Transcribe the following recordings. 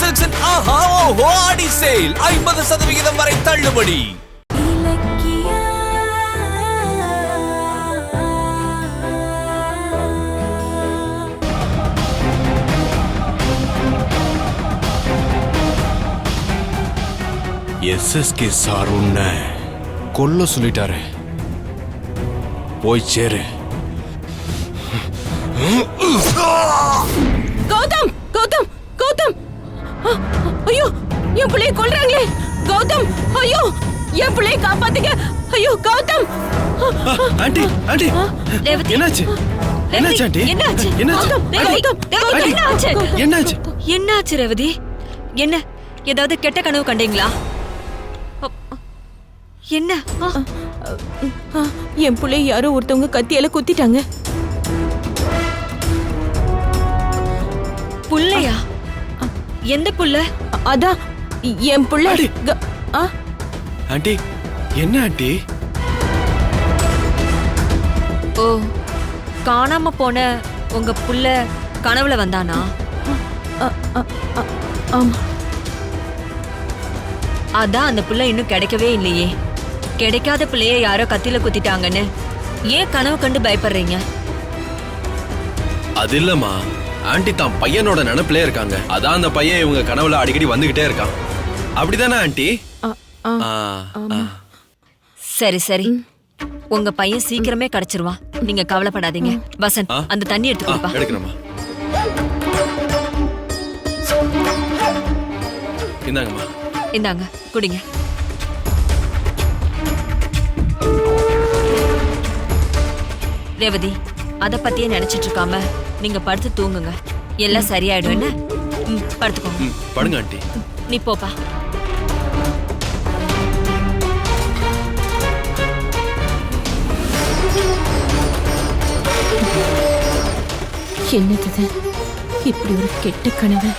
சில்க்ஸின் ஆஹா ஓஹோ ஆடி சேல் 50% வரை தள்ளுபடி. எஸ்எஸ்கே சார் உன்னை கொல்ல சொல்லிட்டாரு. போய் சேரு. கௌதம் கௌதம் கௌதம், ஐயோ என் பிள்ளைய கொல்றாங்களே. கௌதம், ஐயோ என் பிள்ளைய காப்பாத்துங்க. ஐயோ கௌதம். ஆண்டி ஆண்டி என்னாச்சு? என்னாச்சு ஆண்டி? என்னாச்சு? என்னாச்சு? என்னாச்சு ரேவதி? என்ன ஏதாவது கெட்ட கனவு கண்டீங்களா? என்ன? என் பிள்ளைய யாரோ ஒருத்தவங்க கத்தியால குத்திட்டாங்க. புள்ளையா? எந்த புள்ள? அதான் என் புள்ள. ஆண்டி என்ன ஆண்டி? ஓ, காணாம போன உங்க புள்ள கனவுல வந்தானா? ஆமா. அதான் அந்த புள்ள இன்னும் கிடைக்கவே இல்லையே. கிடைக்காத பிள்ளைய யாரோ கத்தில குத்திட்டாங்கன்னு ஏன் கனவு கண்டு பயப்படுறீங்க? அது இல்லம்மா, ஆண்டி தான் பையனோட நினைப்பிலே இருக்காங்க. அதான் அந்த பையன் இவங்க கனவுல அடிக்கடி வந்துகிட்டே இருக்கான். அப்படிதானே ஆண்டி? சரி சரி, உங்க பையன் சீக்கிரமே கிடைச்சிருவான். நீங்க கவலைப்படாதீங்க. வசந்த், அந்த தண்ணி எடுத்து கொடுப்பா. எடுக்கணுமா? இந்தாங்கம்மா. இந்தாங்க, குடிங்க. ரேவதி, அத பத்தியே நினைச்சிட்டு இருக்காம நீங்க படுத்து தூங்குங்க. எல்லாம் சரியாயிடும். என்ன? படுத்துக்கோங்க. படுங்க ஆண்டி. நீ போப்பா. என்னது இப்படி ஒரு கெட்ட கனவு?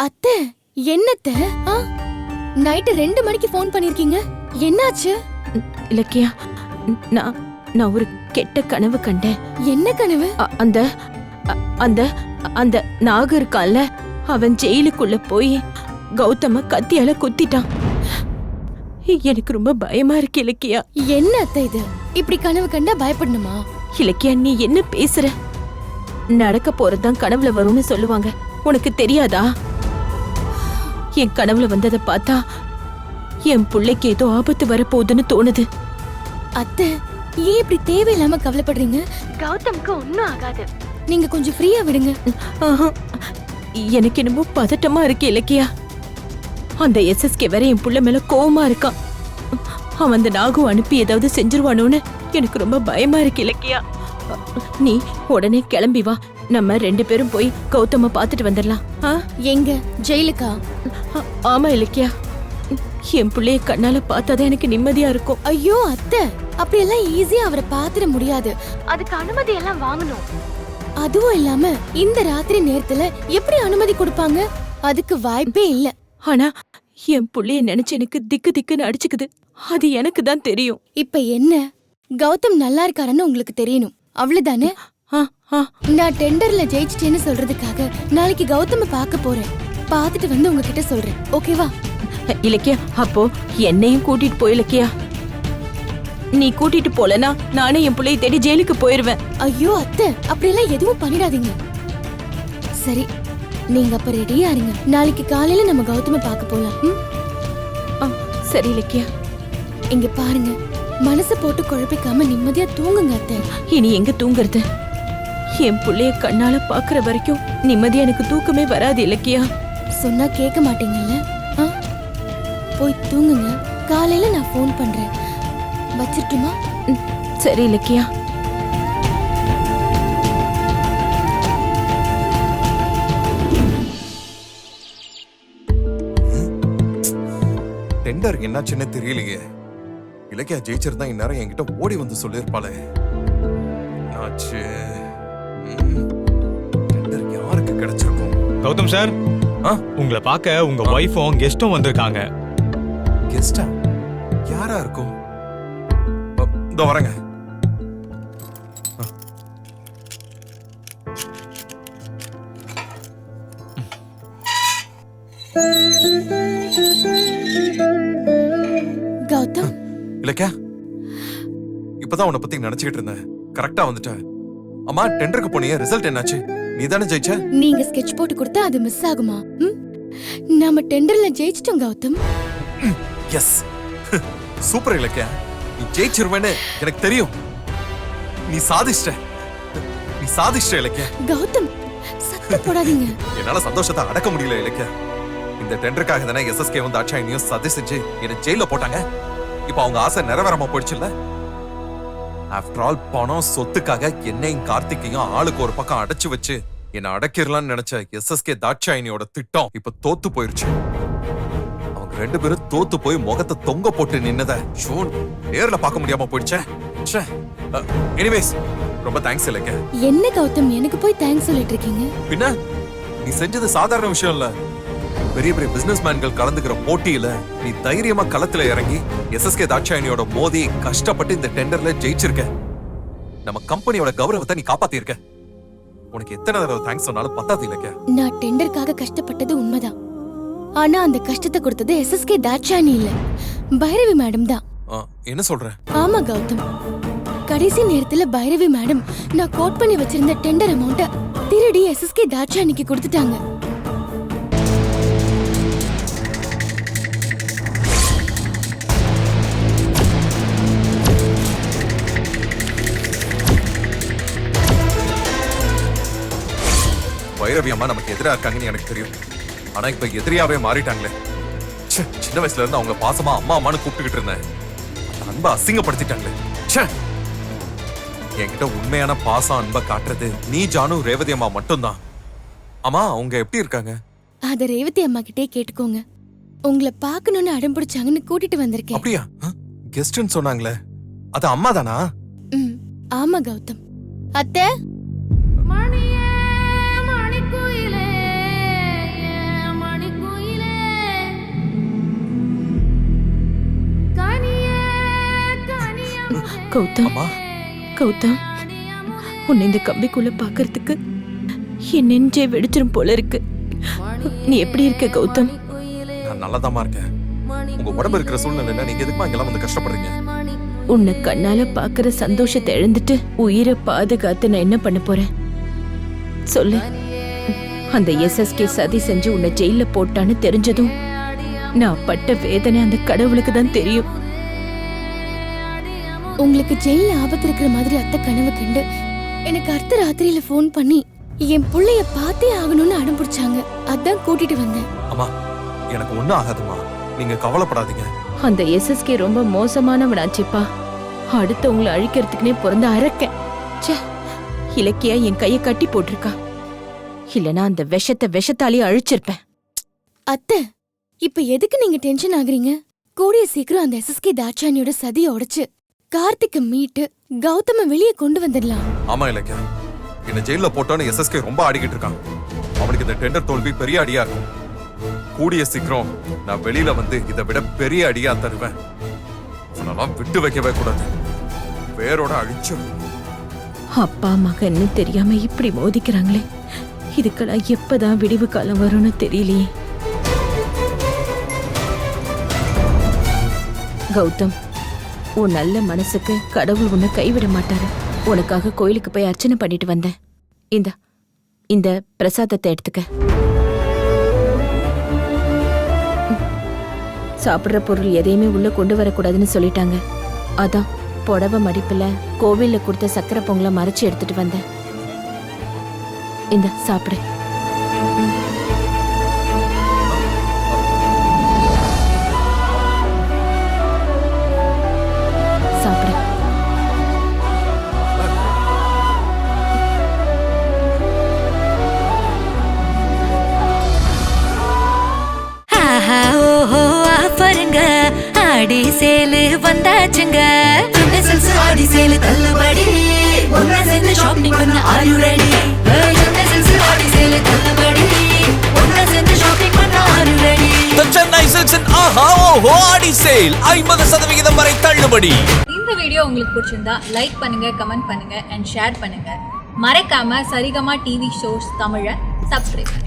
அத்தை, என்னத்த? நைட்டு 2 மணிக்கு போன் பண்ணிருக்கீங்க. என்னாச்சு? இலக்கியா, நான் ஒரு கெட்ட கனவு கண்டேன். என்ன கனவு? அந்த அந்த அந்த நாகு இருக்கான்ல, அவன் ஜெயிலுக்குள்ள போய் கௌதம கத்தியால குத்திட்டான். எனக்கு ரொம்ப பயமா இருக்கு இலக்கியா. என்ன அத்தை இது? இப்படி கனவு கண்டா பயப்படணுமா? இலக்கியா, நீ என்ன பேசுற? நடக்க போறதுதான் கனவுல வரும்னு சொல்லுவாங்க. உனக்கு தெரியாதா? என் கனவுல வந்ததை பார்த்தா என் பிள்ளைக்கு ஏதோ ஆபத்து வரப்போகுதுன்னு தோணுது. அத்தை, ஏன் இப்படி தேவையில்லாம கவலைப்படுறீங்க? கௌதம்க்கு ஒன்னும் ஆகாது. நீங்க கொஞ்சம் ஃப்ரீயா விடுங்க. எனக்கு என்னமோ பதட்டமா இருக்கு இலக்கியா. அந்த எஸ்எஸ்கே வேற என் புள்ள மேல கோவமா இருக்கான். அவன் அந்த நாகு அனுப்பி ஏதாவது செஞ்சிருவானோன்னு எனக்கு ரொம்ப பயமா இருக்கு இலக்கியா. நீ உடனே கிளம்பி வா. நம்ம 2 பேரும் போய் கௌதம பாத்துட்டு வந்துடலாம். எங்க? ஜெயிலுக்கா? ஆமா இலக்கியா, என் பிள்ளைய கண்ணால பார்த்தாதான் எனக்கு நிம்மதியா இருக்கும். ஐயோ அத்தை, அப்படியெல்லாம் ஈஸியா அவரை பாத்துட முடியாது. அதுக்கு அனுமதி எல்லாம் வாங்கணும். அதுவும் இல்லாம இந்த ராத்திரி நேரத்துல எப்படி அனுமதி கொடுப்பாங்க? அதுக்கு வாய்ப்பே இல்ல. ஆனா என் புள்ளைய நினைச்சு எனக்கு திக்கு திக்குன்னு அடிச்சுக்குது. அது எனக்கு தான் தெரியும். இப்ப என்ன? கௌதம் நல்லா இருக்காருன்னு உங்களுக்கு தெரியணும், அவ்வளவுதானே? நான் டெண்டர்ல ஜெயிச்சிட்டேன்னு சொல்றதுக்காக நாளைக்கு கௌதம பார்க்க போறேன். பார்த்துட்டு வந்து உங்ககிட்ட சொல்றேன், ஓகேவா? இலக்கியா, அப்போ என்னையும் கூட்டிட்டு போய் இலக்கியா. நீ கூட்டிட்டு போலனா நானே என் பிள்ளைய தேடி ஜெயிலுக்கு போயிருவேன். ஐயோ அத்தை, அப்படியெல்லாம் எதுவும் பண்ணிடாதீங்க. சரி, நீங்க அப்ப ரெடியா இருங்க. நாளைக்கு காலையில நம்ம கௌதம பார்க்க போலாம். சரி இலக்கியா. இங்க பாருங்க, மனச போட்டு குழப்பிக்காம நிம்மதியா தூங்குங்க அத்தை. இனி எங்க தூங்குறது? என் புள்ளைய கண்ணால பாக்குற வரைக்கும் நிம்மதியா எனக்கு தூக்கமே வராது இலக்கியா. சொன்னா கேட்க மாட்டீங்கல்ல? போய் தூங்குங்க. காலையில நான் ஃபோன் பண்றேன். வச்சிட்டுமா? சரி இலக்கியா. டெண்டர் என்னாச்சுன்னு தெரியலையே. இலக்கியா ஜெயிச்சிருந்தா இந்நேரம் என்கிட்ட ஓடி வந்து சொல்லிருப்பாளே. என்னாச்சு? டெண்டர் யாருக்கு கிடைச்சிருக்கும்? கௌதம் சார், உங்களை பார்க்க உங்க ஒய்ஃபும் கெஸ்டும் வந்திருக்காங்க. கெஸ்டா? யாரா இருக்கும்? இதோ வரேங்க. கௌதம், இலக்கியா, இப்பதான் உன்னை பத்தி நினைச்சுக்கிட்டு இருந்தேன். கரெக்டா வந்துட்ட. அம்மா, டெண்டருக்கு போனியே, ரிசல்ட் என்னாச்சு? நீ தானே ஜெயிச்ச? நீங்க ஸ்கெட்ச் போட்டு கொடுத்தா அது மிஸ் ஆகுமா? நாம டெண்டர்ல ஜெயிச்சிட்டோம் கௌதம். S, super Ilakkiya. நீ ஜெயிச்சிருவேன்னு எனக்கு தெரியும். நீ சாதிச்சிட்ட. நீ சாதிச்சிட்ட இலக்கியா. கௌதம், சத்தம் போடாதீங்க. என்னால சந்தோஷத்தை அடக்க முடியல இலக்கியா. இந்த டெண்டருக்காக தானே எஸ்எஸ்கே வந்து தாட்சாயினியும் சதி செஞ்சு என்ன ஜெயில போட்டாங்க. இப்ப அவங்க ஆசை நிறைவேறாம போயிடுச்சுல்ல. ஆஃப்டர் ஆல் பணம் சொத்துக்காக என்னையும் கார்த்திகையும் ஆளுக்கு ஒரு பக்கம் அடைச்சு வச்சு என்ன அடக்கிடலாம்னு நினைச்ச எஸ்எஸ்கே தாட்சாயினியோட திட்டம் இப்ப தோத்து போயிருச்சு. அவங்க ரெண்டு பேரும் தோத்து போய் முகத்தை தொங்க போட்டு நின்னத நேர்ல பார்க்க முடியாம போயிடுச்சே. எனிவேஸ், ரொம்ப தேங்க்ஸ் இலக்கியா. என்ன கௌதம், எனக்கு போய் தேங்க்ஸ் சொல்லிட்டு இருக்கீங்க? பின்ன நீ செஞ்சது சாதாரண விஷயம் இல்ல. பெரிய பெரிய பிசினஸ் மேன்கள் கலந்துக்கிற போட்டியில நீ தைரியமா களத்துல இறங்கி எஸ்எஸ்கே தாட்சாயினியோட மோதி கஷ்டப்பட்டு இந்த டெண்டர்ல ஜெயிச்சிருக்க. நம்ம கம்பெனியோட கௌரவத்தை நீ காப்பாத்திருக்க. உனக்கு எத்தனை தடவை தேங்க்ஸ் சொன்னாலும் பத்தாது இலக்கியா. நான் டெண்டருக்காக கஷ்டப்பட்டது உண்மைதான். ஆனா அந்த கஷ்டத்தை கொடுத்தது எஸ்எஸ்கே தாட்சாயினி இல்ல, பைரவி மேடம் தான். என்ன சொல்ற? ஆமா கௌதம், கடைசி நேரத்துல பைரவி மேடம் நான் கோட் பண்ணி வச்சிருந்த டெண்டர் அமௌண்ட திருடி எஸ்எஸ்கே தாட்சாயினிக்கு கொடுத்துட்டாங்க. பைரவி அம்மா நமக்கு எதிரா இருக்காங்கன்னு எனக்கு தெரியும். ஆனா இப்ப எதிரியாவே மாறிட்டாங்களே. சின்ன வயசுல இருந்து அவங்க பாசமா அம்மா அம்மான்னு கூப்பிட்டுக்கிட்டு இருந்தேன். அந்த அன்பை அசிங்கப்படுத்திட்டாங்களே. என்கிட்ட உண்மையான பாசம் அன்பை காட்டுறது நீ, ஜானு, ரேவதி அம்மா மட்டும்தான். அம்மா, அவங்க எப்படி இருக்காங்க? அத ரேவதி அம்மா கிட்டே கேட்டுக்கோங்க. உங்களை பாக்கணும்னு அடம் பிடிச்சாங்கன்னு கூட்டிட்டு வந்திருக்கேன். அப்படியா? கெஸ்ட்னு சொன்னாங்களே, அது அம்மா தானா? ஆமா கௌதம். அத்தை, கௌதம், கௌதம், உன்னை இந்த கம்பிக்குள்ள பாக்குறதுக்கு என் நெஞ்சே வெடிச்சிரும் போல இருக்கு. நீ எப்படி இருக்க கௌதம்? நான் நல்லதாமா இருக்கேன். உங்க உடம்பு இருக்கிற சூழ்நிலையில நீங்க எதுக்குமா இங்கெல்லாம் வந்து கஷ்டப்படுறீங்க? உன்னை கண்ணால பாக்குற சந்தோஷத்தை இழந்துட்டு உயிரை பாதுகாத்து நான் என்ன பண்ண போறேன் சொல்லு? அந்த எஸ்எஸ்கே சதி செஞ்சு உன்னை ஜெயில போட்டான்னு தெரிஞ்சதும் நான் பட்ட வேதனை அந்த கடவுளுக்கு தான் தெரியும். உங்களுக்கு ஜெயில ஆபத்து இருக்கிற மாதிரி அத்தை கனவு கண்டு எனக்கு அர்த்த ராத்திரியில போன் பண்ணி என் புள்ளைய பார்த்தே ஆகணும்னு அடம் பிடிச்சாங்க. அதான் கூட்டிட்டு வந்தேன். அம்மா, எனக்கு ஒண்ணும் ஆகாதுமா, நீங்க கவலைப்படாதீங்க. அந்த எஸ்எஸ்கே ரொம்ப மோசமானவனாச்சுப்பா. அடுத்தவங்களை அழிக்கிறதுக்குனே பிறந்த அரக்கன். இலக்கியா என் கையை கட்டி போட்டிருக்கா. இல்லனா அந்த விஷத்தாலே அழிச்சிருப்பேன். அத்தை, இப்ப எதுக்கு நீங்க டென்ஷன் ஆகுறீங்க? கூடிய சீக்கிரம் அந்த எஸ்எஸ்கே தாட்சாயினியோட சதியை உடைச்சு கார்த்திக்க மீட்டு கௌதம வெளியே கொண்டு வந்துடலாம். ஆமா இலக்கியா, என்ன ஜெயில போட்டோன்னு எஸ்எஸ்கே ரொம்ப ஆடிக்கிட்டு இருக்கான். அவனுக்கு இந்த டெண்டர் தோல்வி பெரிய அடியா இருக்கும். கூடிய சீக்கிரம் நான் வெளியில வந்து இதை விட பெரிய அடியா தருவேன். அவனெல்லாம் விட்டு வைக்கவே கூடாது, வேரோட அழிச்சு. அப்பா மகன்னு தெரியாம இப்படி மோதிக்கிறாங்களே, இதுக்கெல்லாம் எப்பதான் விடிவு காலம் வரும்னு தெரியலையே. கௌதம், உன் நல்ல மனசுக்கு கடவுள் உன்னை கைவிட மாட்டாரு. உனக்காக கோயிலுக்கு போய் அர்ச்சனை பண்ணிட்டு வந்தேன். இந்த பிரசாதத்தை எடுத்துக்க. சாப்பிடுற பொருள் எதையுமே உள்ள கொண்டு வரக்கூடாதுன்னு சொல்லிட்டாங்க. அதான் புடவை மடிப்புல கோவில்ல கொடுத்த சக்கரை பொங்கலை மறைச்சு எடுத்துட்டு வந்தேன். இந்த சாப்பிடு. சாப்பிடு. ஆஹா ஓஹோ ஆஃபருங்க ஆடி சேலு வந்தாச்சுங்க சென்னை சில்க்ஸ் ஆடி சேலு தள்ளுபடி ஒன்னா சேர்ந்து ஷாப்பிங் பண்ண are you ready Chennai silks ஆடி சேலு தள்ளுபடி ஒன்னா சேர்ந்து ஷாப்பிங் பண்ண are you ready The Chennai Silks in ஆஹா ஓஹோ ஆடி சேல் 50% வரை தள்ளுபடி. இந்த வீடியோ உங்களுக்கு பிடிச்சிருந்தா லைக் பண்ணுங்க, கமெண்ட் பண்ணுங்க அண்ட் ஷேர் பண்ணுங்க. மறக்காம சரிகமா டிவி ஷோஸ் தமிழை சப்ஸ்கிரைப் பண்ணுங்க.